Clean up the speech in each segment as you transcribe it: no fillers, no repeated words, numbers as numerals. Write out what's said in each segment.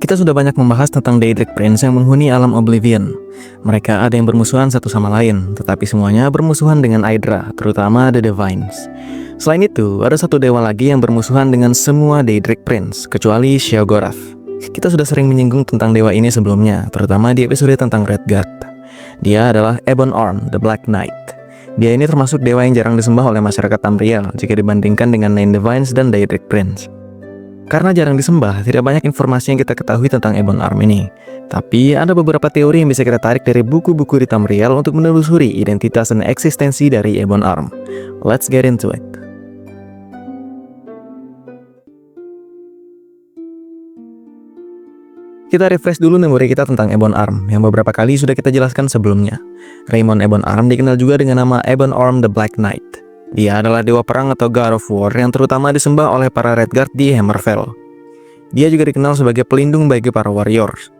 Kita sudah banyak membahas tentang Daedric Prince yang menghuni alam Oblivion. Mereka ada yang bermusuhan satu sama lain, tetapi semuanya bermusuhan dengan Hydra, terutama The Divines. Selain itu, ada satu dewa lagi yang bermusuhan dengan semua Daedric Prince, kecuali Sheogorath. Kita sudah sering menyinggung tentang dewa ini sebelumnya, terutama di episode tentang Redguard. Dia adalah Ebon Arm, The Black Knight. Dia ini termasuk dewa yang jarang disembah oleh masyarakat Tamriel jika dibandingkan dengan Nine Divines dan Daedric Prince. Karena jarang disembah, tidak banyak informasi yang kita ketahui tentang Ebon Arm ini. Tapi ada beberapa teori yang bisa kita tarik dari buku-buku di Tamriel untuk menelusuri identitas dan eksistensi dari Ebon Arm. Let's get into it. Kita refresh dulu memori kita tentang Ebon Arm yang beberapa kali sudah kita jelaskan sebelumnya. Raymond Ebon Arm dikenal juga dengan nama Ebon Arm the Black Knight. Dia adalah dewa perang atau God of War yang terutama disembah oleh para Redguard di Hammerfell. Dia juga dikenal sebagai pelindung bagi para warriors.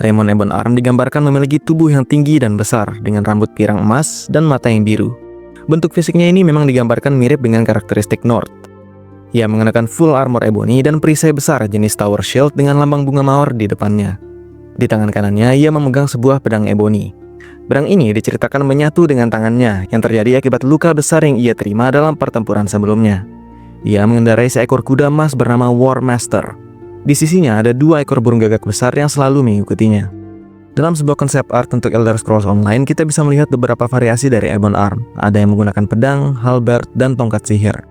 Raymond Ebon Arm digambarkan memiliki tubuh yang tinggi dan besar dengan rambut pirang emas dan mata yang biru. Bentuk fisiknya ini memang digambarkan mirip dengan karakteristik Nord. Ia mengenakan full armor ebony dan perisai besar jenis Tower Shield dengan lambang bunga mawar di depannya. Di tangan kanannya ia memegang sebuah pedang ebony. Pedang ini diceritakan menyatu dengan tangannya yang terjadi akibat luka besar yang ia terima dalam pertempuran sebelumnya. Ia mengendarai seekor kuda emas bernama War Master. Di sisinya ada 2 ekor burung gagak besar yang selalu mengikutinya. Dalam sebuah konsep art untuk Elder Scrolls Online, kita bisa melihat beberapa variasi dari Ebon Arm. Ada yang menggunakan pedang, halberd, dan tongkat sihir.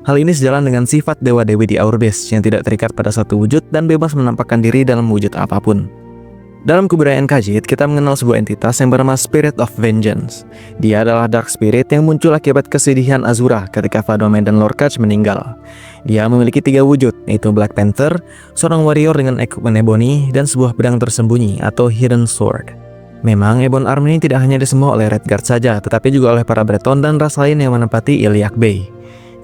Hal ini sejalan dengan sifat dewa-dewi di Aurbis yang tidak terikat pada satu wujud dan bebas menampakkan diri dalam wujud apapun. Dalam kebudayaan Khajiit, kita mengenal sebuah entitas yang bernama Spirit of Vengeance. Dia adalah dark spirit yang muncul akibat kesedihan Azura ketika Vadome dan Lorkhaj meninggal. Dia memiliki 3 wujud, yaitu Black Panther, seorang warrior dengan equipment ebony, dan sebuah pedang tersembunyi atau Hidden Sword. Memang Ebon Arm ini tidak hanya disembah oleh Redguard saja, tetapi juga oleh para Breton dan ras lain yang menempati Iliac Bay.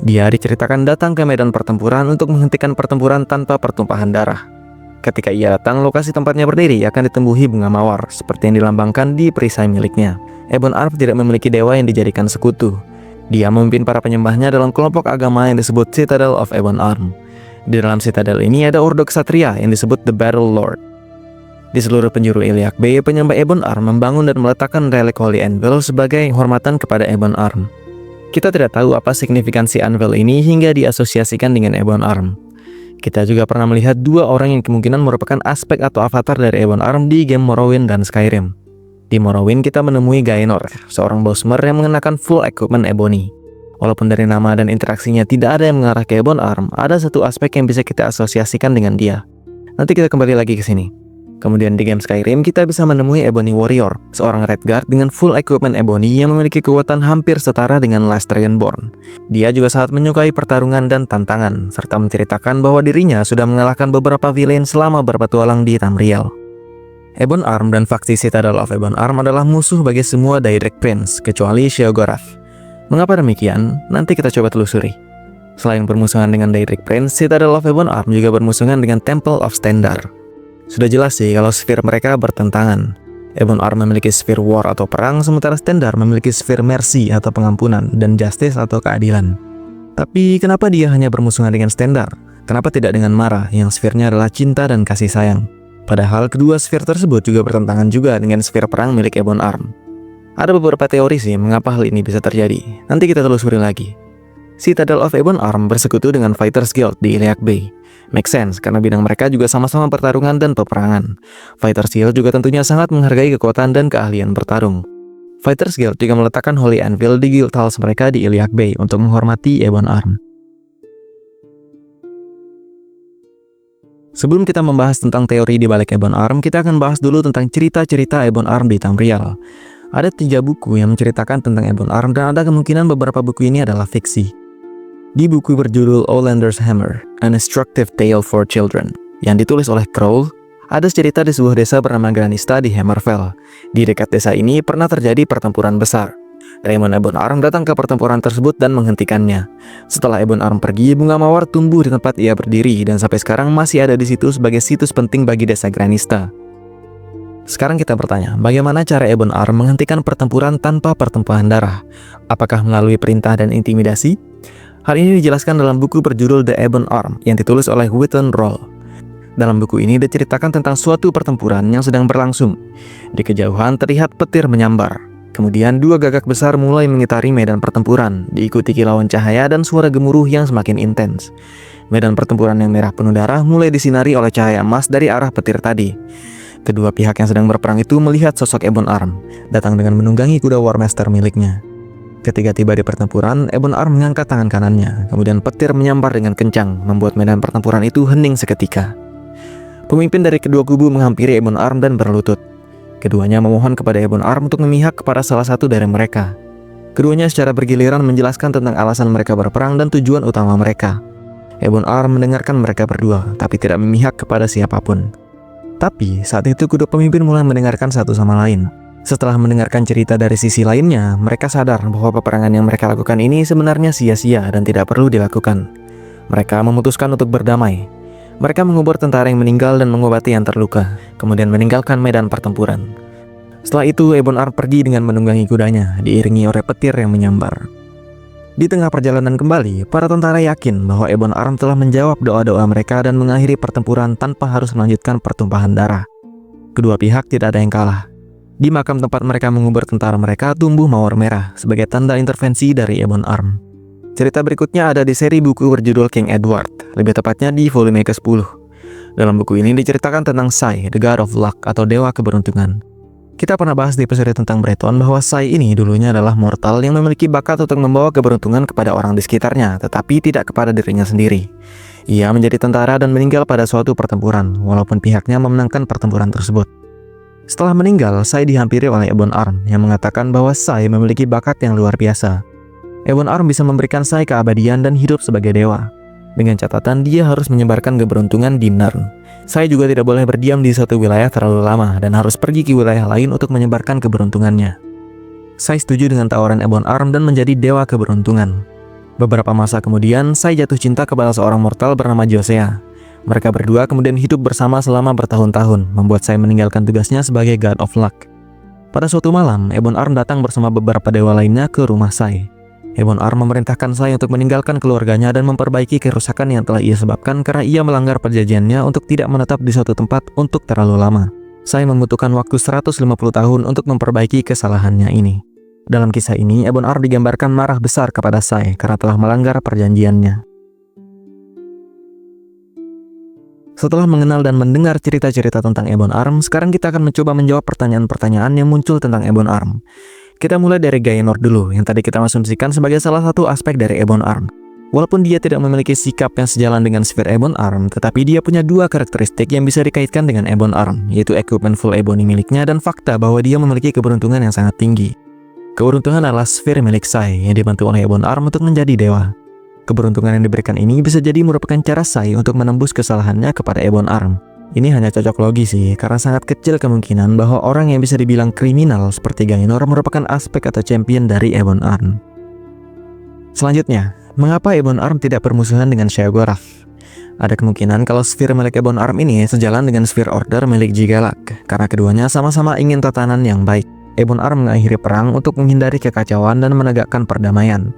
Dia diceritakan datang ke medan pertempuran untuk menghentikan pertempuran tanpa pertumpahan darah. Ketika ia datang, lokasi tempatnya berdiri akan ditumbuhi bunga mawar, seperti yang dilambangkan di perisai miliknya. Ebon Arm tidak memiliki dewa yang dijadikan sekutu. Dia memimpin para penyembahnya dalam kelompok agama yang disebut Citadel of Ebon Arm. Di dalam Citadel ini ada ordo ksatria yang disebut The Battle Lord. Di seluruh penjuru Iliac Bay, penyembah Ebon Arm membangun dan meletakkan relik Holy Anvil sebagai hormatan kepada Ebon Arm. Kita tidak tahu apa signifikansi anvil ini hingga diasosiasikan dengan Ebon Arm. Kita juga pernah melihat 2 orang yang kemungkinan merupakan aspek atau avatar dari Ebon Arm di game Morrowind dan Skyrim. Di Morrowind kita menemui Gaenor, seorang bosmer yang mengenakan full equipment ebony. Walaupun dari nama dan interaksinya tidak ada yang mengarah ke Ebon Arm, ada satu aspek yang bisa kita asosiasikan dengan dia. Nanti kita kembali lagi ke sini. Kemudian di game Skyrim kita bisa menemui Ebony Warrior, seorang Redguard dengan full equipment ebony yang memiliki kekuatan hampir setara dengan Last Dragonborn. Dia juga sangat menyukai pertarungan dan tantangan, serta menceritakan bahwa dirinya sudah mengalahkan beberapa villain selama berpetualang di Tamriel. Ebon Arm dan faksi Citadel of Ebon Arm adalah musuh bagi semua Daedric Prince, kecuali Sheogorath. Mengapa demikian? Nanti kita coba telusuri. Selain bermusuhan dengan Daedric Prince, Citadel of Ebon Arm juga bermusuhan dengan Temple of Stendarr. Sudah jelas sih kalau sphere mereka bertentangan. Ebon Arm memiliki sphere war atau perang, sementara Stendarr memiliki sphere mercy atau pengampunan dan justice atau keadilan. Tapi kenapa dia hanya bermusuhan dengan Stendarr? Kenapa tidak dengan Mara yang sfernya adalah cinta dan kasih sayang? Padahal kedua sphere tersebut juga bertentangan juga dengan sphere perang milik Ebon Arm. Ada beberapa teori sih mengapa hal ini bisa terjadi. Nanti kita telusuri lagi. Citadel of Ebon Arm bersekutu dengan Fighters Guild di Iliac Bay. Make sense, karena bidang mereka juga sama-sama pertarungan dan peperangan. Fighters Guild juga tentunya sangat menghargai kekuatan dan keahlian bertarung. Fighters Guild juga meletakkan Holy Anvil di Guild Halls mereka di Iliac Bay untuk menghormati Ebon Arm. Sebelum kita membahas tentang teori di balik Ebon Arm, kita akan bahas dulu tentang cerita-cerita Ebon Arm di Tamriel. Ada 3 buku yang menceritakan tentang Ebon Arm dan ada kemungkinan beberapa buku ini adalah fiksi. Di buku berjudul Olander's Hammer, An Instructive Tale for Children, yang ditulis oleh Crowl, ada cerita di sebuah desa bernama Granista di Hammerfell. Di dekat desa ini pernah terjadi pertempuran besar. Raymond Ebon Arm datang ke pertempuran tersebut dan menghentikannya. Setelah Ebon Arm pergi, bunga mawar tumbuh di tempat ia berdiri dan sampai sekarang masih ada di situ sebagai situs penting bagi desa Granista. Sekarang kita bertanya, bagaimana cara Ebon Arm menghentikan pertempuran tanpa pertumpahan darah? Apakah melalui perintah dan intimidasi? Hal ini dijelaskan dalam buku berjudul The Ebon Arm yang ditulis oleh Witten Roll. Dalam buku ini diceritakan tentang suatu pertempuran yang sedang berlangsung. Di kejauhan terlihat petir menyambar. Kemudian dua gagak besar mulai mengitari medan pertempuran, diikuti kilauan cahaya dan suara gemuruh yang semakin intens. Medan pertempuran yang merah penuh darah mulai disinari oleh cahaya emas dari arah petir tadi. Kedua pihak yang sedang berperang itu melihat sosok Ebon Arm datang dengan menunggangi kuda War Master miliknya. Ketika tiba di pertempuran, Ebon Arm mengangkat tangan kanannya, kemudian petir menyambar dengan kencang, membuat medan pertempuran itu hening seketika. Pemimpin dari kedua kubu menghampiri Ebon Arm dan berlutut. Keduanya memohon kepada Ebon Arm untuk memihak kepada salah satu dari mereka. Keduanya secara bergiliran menjelaskan tentang alasan mereka berperang dan tujuan utama mereka. Ebon Arm mendengarkan mereka berdua, tapi tidak memihak kepada siapapun. Tapi saat itu kedua pemimpin mulai mendengarkan satu sama lain. Setelah mendengarkan cerita dari sisi lainnya, mereka sadar bahwa peperangan yang mereka lakukan ini sebenarnya sia-sia dan tidak perlu dilakukan. Mereka memutuskan untuk berdamai. Mereka mengubur tentara yang meninggal dan mengobati yang terluka, kemudian meninggalkan medan pertempuran. Setelah itu, Ebon Arm pergi dengan menunggangi kudanya, diiringi oleh petir yang menyambar. Di tengah perjalanan kembali, para tentara yakin bahwa Ebon Arm telah menjawab doa-doa mereka dan mengakhiri pertempuran tanpa harus melanjutkan pertumpahan darah. Kedua pihak tidak ada yang kalah. Di makam tempat mereka mengubur tentara mereka tumbuh mawar merah sebagai tanda intervensi dari Ebon Arm. Cerita berikutnya ada di seri buku berjudul King Edward, lebih tepatnya di volume ke-10. Dalam buku ini diceritakan tentang Sai, the God of Luck atau Dewa Keberuntungan. Kita pernah bahas di episode tentang Breton bahwa Sai ini dulunya adalah mortal yang memiliki bakat untuk membawa keberuntungan kepada orang di sekitarnya, tetapi tidak kepada dirinya sendiri. Ia menjadi tentara dan meninggal pada suatu pertempuran, walaupun pihaknya memenangkan pertempuran tersebut. Setelah meninggal, Sai dihampiri oleh Ebon Arm yang mengatakan bahwa Sai memiliki bakat yang luar biasa. Ebon Arm bisa memberikan Sai keabadian dan hidup sebagai dewa. Dengan catatan dia harus menyebarkan keberuntungan di Narn. Sai juga tidak boleh berdiam di satu wilayah terlalu lama dan harus pergi ke wilayah lain untuk menyebarkan keberuntungannya. Sai setuju dengan tawaran Ebon Arm dan menjadi dewa keberuntungan. Beberapa masa kemudian, Sai jatuh cinta kepada seorang mortal bernama Josea. Mereka berdua kemudian hidup bersama selama bertahun-tahun, membuat Sai meninggalkan tugasnya sebagai God of Luck. Pada suatu malam, Ebon Arm datang bersama beberapa dewa lainnya ke rumah Sai. Ebon Arm memerintahkan Sai untuk meninggalkan keluarganya dan memperbaiki kerusakan yang telah ia sebabkan karena ia melanggar perjanjiannya untuk tidak menetap di suatu tempat untuk terlalu lama. Sai membutuhkan waktu 150 tahun untuk memperbaiki kesalahannya ini. Dalam kisah ini, Ebon Arm digambarkan marah besar kepada Sai karena telah melanggar perjanjiannya. Setelah mengenal dan mendengar cerita-cerita tentang Ebon Arm, sekarang kita akan mencoba menjawab pertanyaan-pertanyaan yang muncul tentang Ebon Arm. Kita mulai dari Gaenor dulu, yang tadi kita asumsikan sebagai salah satu aspek dari Ebon Arm. Walaupun dia tidak memiliki sikap yang sejalan dengan sifat Ebon Arm, tetapi dia punya dua karakteristik yang bisa dikaitkan dengan Ebon Arm, yaitu equipment full ebony miliknya dan fakta bahwa dia memiliki keberuntungan yang sangat tinggi. Keberuntungan adalah sfear milik Sai yang dibantu oleh Ebon Arm untuk menjadi dewa. Keberuntungan yang diberikan ini bisa jadi merupakan cara Sai untuk menembus kesalahannya kepada Ebon Arm. Ini hanya cocok logi sih, karena sangat kecil kemungkinan bahwa orang yang bisa dibilang kriminal seperti Gaenor merupakan aspek atau champion dari Ebon Arm. Selanjutnya, mengapa Ebon Arm tidak bermusuhan dengan Sheogorath? Ada kemungkinan kalau sfear milik Ebon Arm ini sejalan dengan sfear order milik Jigalak, karena keduanya sama-sama ingin tatanan yang baik. Ebon Arm mengakhiri perang untuk menghindari kekacauan dan menegakkan perdamaian.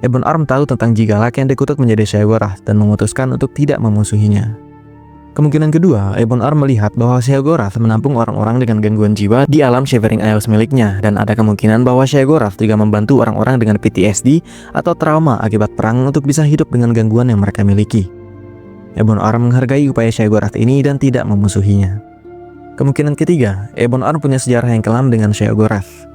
Ebon Arm tahu tentang Jigalak yang dikutuk menjadi Sheogorath dan memutuskan untuk tidak memusuhinya. Kemungkinan kedua, Ebon Arm melihat bahwa Sheogorath menampung orang-orang dengan gangguan jiwa di alam Shivering Isles miliknya, dan ada kemungkinan bahwa Sheogorath juga membantu orang-orang dengan PTSD atau trauma akibat perang untuk bisa hidup dengan gangguan yang mereka miliki. Ebon Arm menghargai upaya Sheogorath ini dan tidak memusuhinya. Kemungkinan ketiga, Ebon Arm punya sejarah yang kelam dengan Sheogorath.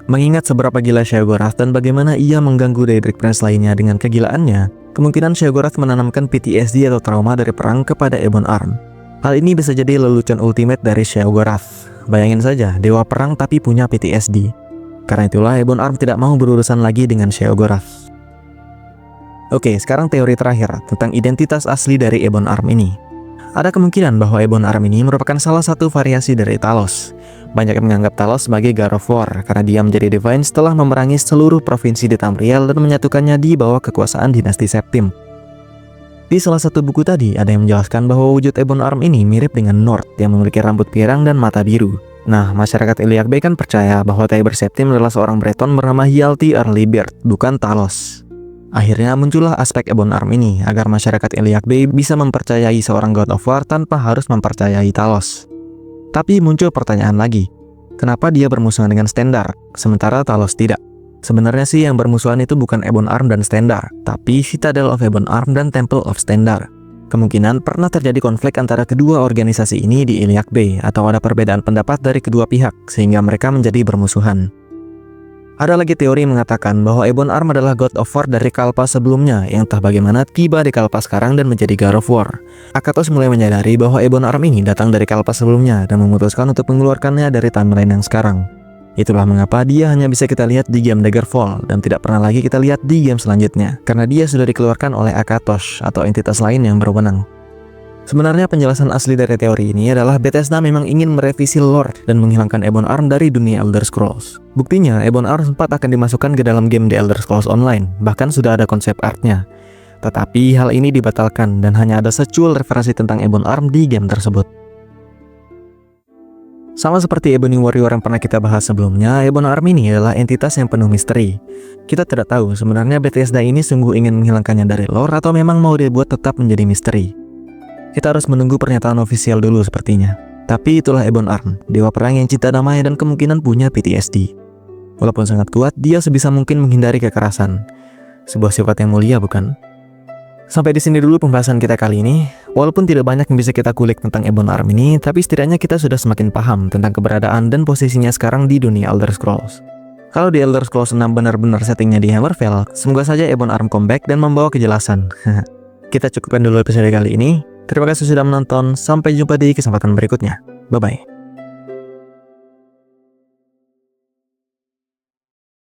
Mengingat seberapa gila Sheogorath dan bagaimana ia mengganggu Daedric Prince lainnya dengan kegilaannya, kemungkinan Sheogorath menanamkan PTSD atau trauma dari perang kepada Ebon Arm. Hal ini bisa jadi lelucon ultimate dari Sheogorath. Bayangin saja, dewa perang tapi punya PTSD. Karena itulah Ebon Arm tidak mau berurusan lagi dengan Sheogorath. Oke, sekarang teori terakhir tentang identitas asli dari Ebon Arm ini. Ada kemungkinan bahwa Ebon Arm ini merupakan salah satu variasi dari Talos. Banyak yang menganggap Talos sebagai God of War karena dia menjadi divine setelah memerangi seluruh provinsi di Tamriel dan menyatukannya di bawah kekuasaan dinasti Septim. Di salah satu buku tadi ada yang menjelaskan bahwa wujud Ebon Arm ini mirip dengan Nord yang memiliki rambut pirang dan mata biru. Nah, masyarakat Iliac Bay kan percaya bahwa Tiber Septim adalah seorang Breton bernama Hjalti Earlybeard, bukan Talos. Akhirnya muncullah aspek Ebon Arm ini agar masyarakat Iliac Bay bisa mempercayai seorang God of War tanpa harus mempercayai Talos. Tapi muncul pertanyaan lagi, kenapa dia bermusuhan dengan Stendarr, sementara Talos tidak? Sebenarnya sih yang bermusuhan itu bukan Ebon Arm dan Stendarr, tapi Citadel of Ebon Arm dan Temple of Stendarr. Kemungkinan pernah terjadi konflik antara kedua organisasi ini di Iliac Bay atau ada perbedaan pendapat dari kedua pihak sehingga mereka menjadi bermusuhan. Ada lagi teori yang mengatakan bahwa Ebon Arm adalah God of War dari Kalpa sebelumnya yang entah bagaimana tiba di Kalpa sekarang dan menjadi God of War. Akatos mulai menyadari bahwa Ebon Arm ini datang dari Kalpa sebelumnya dan memutuskan untuk mengeluarkannya dari timeline yang sekarang. Itulah mengapa dia hanya bisa kita lihat di game Daggerfall dan tidak pernah lagi kita lihat di game selanjutnya, karena dia sudah dikeluarkan oleh Akatos atau entitas lain yang berwenang. Sebenarnya penjelasan asli dari teori ini adalah Bethesda memang ingin merevisi lore dan menghilangkan Ebon Arm dari dunia Elder Scrolls. Buktinya, Ebon Arm sempat akan dimasukkan ke dalam game The Elder Scrolls Online, bahkan sudah ada konsep artnya. Tetapi hal ini dibatalkan dan hanya ada secuil referensi tentang Ebon Arm di game tersebut. Sama seperti Ebony Warrior yang pernah kita bahas sebelumnya, Ebon Arm ini adalah entitas yang penuh misteri. Kita tidak tahu sebenarnya Bethesda ini sungguh ingin menghilangkannya dari lore atau memang mau dibuat tetap menjadi misteri. Kita harus menunggu pernyataan ofisial dulu sepertinya. Tapi itulah Ebon Arm, dewa perang yang cinta damai dan kemungkinan punya PTSD. Walaupun sangat kuat, dia sebisa mungkin menghindari kekerasan. Sebuah sifat yang mulia, bukan? Sampai di sini dulu pembahasan kita kali ini. Walaupun tidak banyak yang bisa kita kulik tentang Ebon Arm ini, tapi setidaknya kita sudah semakin paham tentang keberadaan dan posisinya sekarang di dunia Elder Scrolls. Kalau di Elder Scrolls 6 benar-benar settingnya di Hammerfell, semoga saja Ebon Arm comeback dan membawa kejelasan. Kita cukupkan dulu episode kali ini. Terima kasih sudah menonton, sampai jumpa di kesempatan berikutnya. Bye-bye.